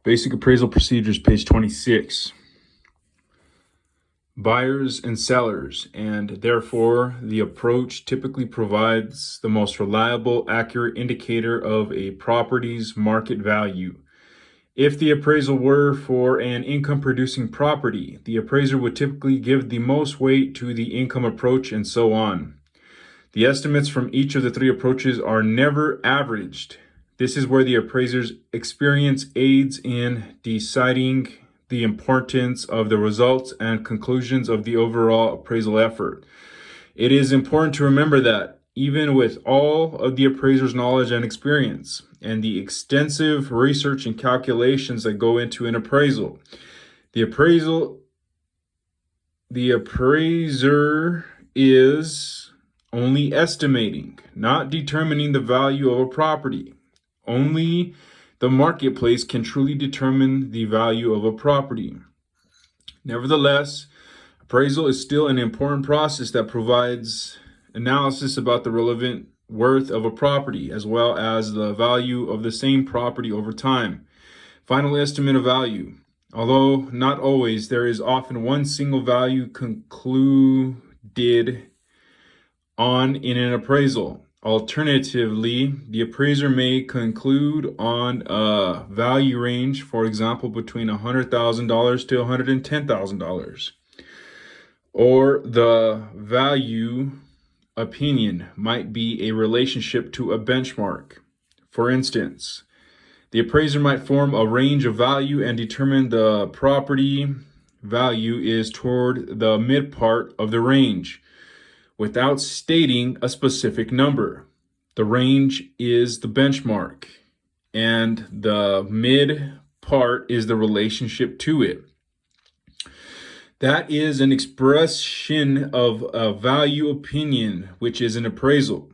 Basic Appraisal Procedures, page 26. Buyers and sellers, and therefore the approach typically provides the most reliable, accurate indicator of a property's market value. If the appraisal were for an income-producing property, the appraiser would typically give the most weight to the income approach and so on. The estimates from each of the three approaches are never averaged. This is where the appraiser's experience aids in deciding the importance of the results and conclusions of the overall appraisal effort. It is important to remember that even with all of the appraiser's knowledge and experience and the extensive research and calculations that go into an appraisal, the appraiser is only estimating, not determining the value of a property. Only the marketplace can truly determine the value of a property. Nevertheless, appraisal is still an important process that provides analysis about the relevant worth of a property, as well as the value of the same property over time. Final estimate of value. Although not always, there is often one single value concluded on in an appraisal. Alternatively, the appraiser may conclude on a value range, for example, between $100,000 to $110,000. Or the value opinion might be a relationship to a benchmark. For instance, the appraiser might form a range of value and determine the property value is toward the mid part of the range, without stating a specific number. The range is the benchmark, and the mid part is the relationship to it. That is an expression of a value opinion, which is an appraisal.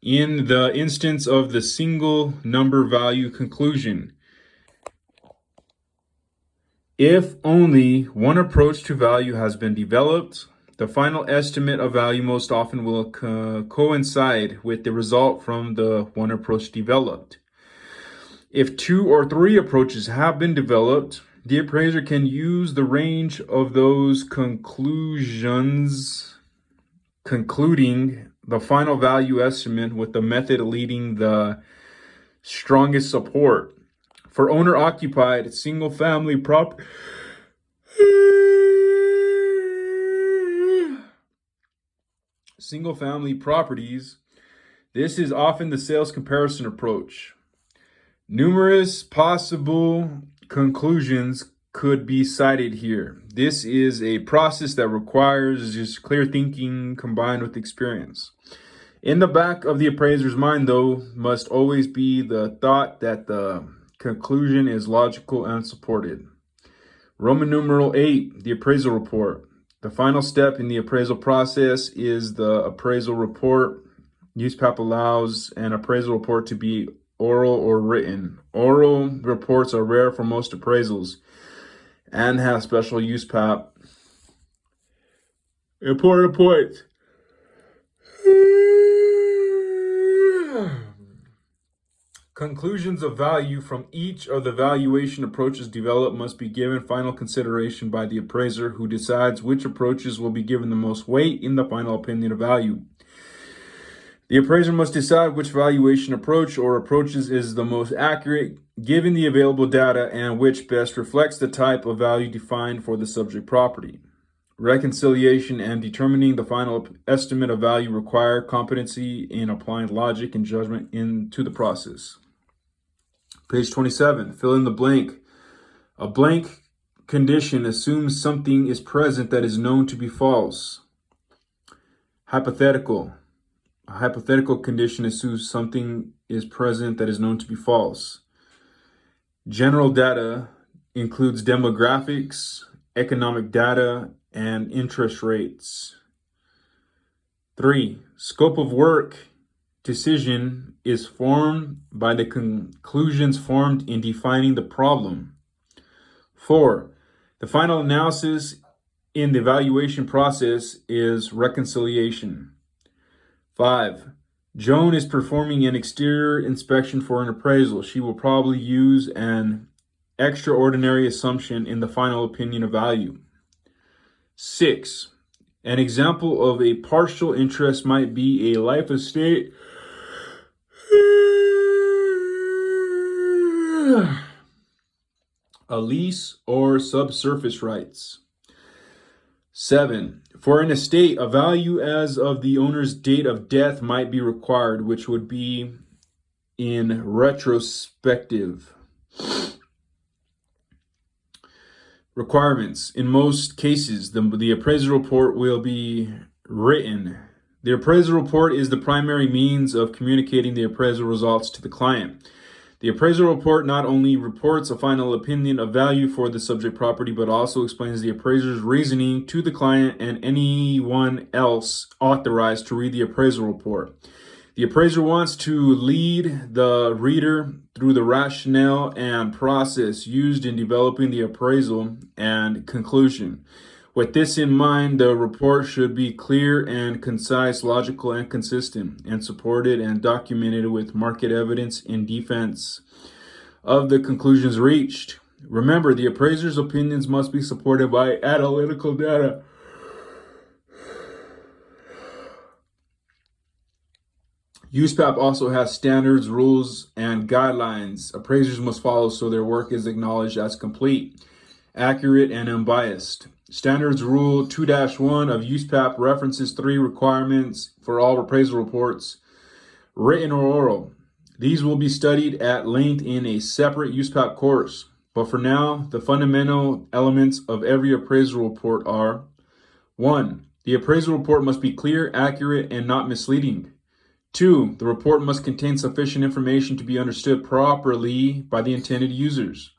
In the instance of the single number value conclusion, if only one approach to value has been developed, the final estimate of value most often will coincide with the result from the one approach developed. If two or three approaches have been developed, the appraiser can use the range of those conclusions, concluding the final value estimate with the method leading the strongest support. For owner-occupied single-family property, single-family properties, this is often the sales comparison approach. Numerous possible conclusions could be cited here. This is a process that requires just clear thinking combined with experience. In the back of the appraiser's mind, though, must always be the thought that the conclusion is logical and supported. Roman numeral 8, the appraisal report. The final step in the appraisal process is the appraisal report. USPAP allows an appraisal report to be oral or written. Oral reports are rare for most appraisals and have special USPAP. Important points. Conclusions of value from each of the valuation approaches developed must be given final consideration by the appraiser, who decides which approaches will be given the most weight in the final opinion of value. The appraiser must decide which valuation approach or approaches is the most accurate given the available data and which best reflects the type of value defined for the subject property. Reconciliation and determining the final estimate of value require competency in applying logic and judgment into the process. Page 27, fill in the blank. A blank condition assumes something is present that is known to be false. Hypothetical. A hypothetical condition assumes something is present that is known to be false. General data includes demographics, economic data, and interest rates. 3. Scope of work decision is formed by the conclusions formed in defining the problem. 4. The final analysis in the evaluation process is reconciliation. 5. Joan is performing an exterior inspection for an appraisal. She will probably use an extraordinary assumption in the final opinion of value. 6. An example of a partial interest might be a life estate, a lease, or subsurface rights. 7. For an estate, a value as of the owner's date of death might be required, which would be in retrospective. Requirements. In most cases, the appraisal report will be written. The appraisal report is the primary means of communicating the appraisal results to the client. The appraisal report not only reports a final opinion of value for the subject property, but also explains the appraiser's reasoning to the client and anyone else authorized to read the appraisal report. The appraiser wants to lead the reader through the rationale and process used in developing the appraisal and conclusion. With this in mind, the report should be clear and concise, logical and consistent, and supported and documented with market evidence in defense of the conclusions reached. Remember, the appraiser's opinions must be supported by analytical data. USPAP also has standards, rules, and guidelines appraisers must follow so their work is acknowledged as complete, accurate, and unbiased. Standards Rule 2-1 of USPAP references 3 requirements for all appraisal reports, written or oral. These will be studied at length in a separate USPAP course. But for now, the fundamental elements of every appraisal report are: 1. The appraisal report must be clear, accurate, and not misleading. 2. The report must contain sufficient information to be understood properly by the intended users.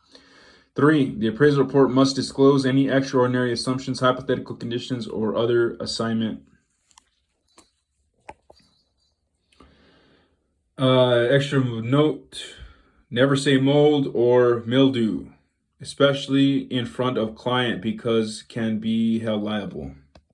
3. The appraisal report must disclose any extraordinary assumptions, hypothetical conditions, or other assignment. Extra note, never say mold or mildew, especially in front of client, because can be held liable.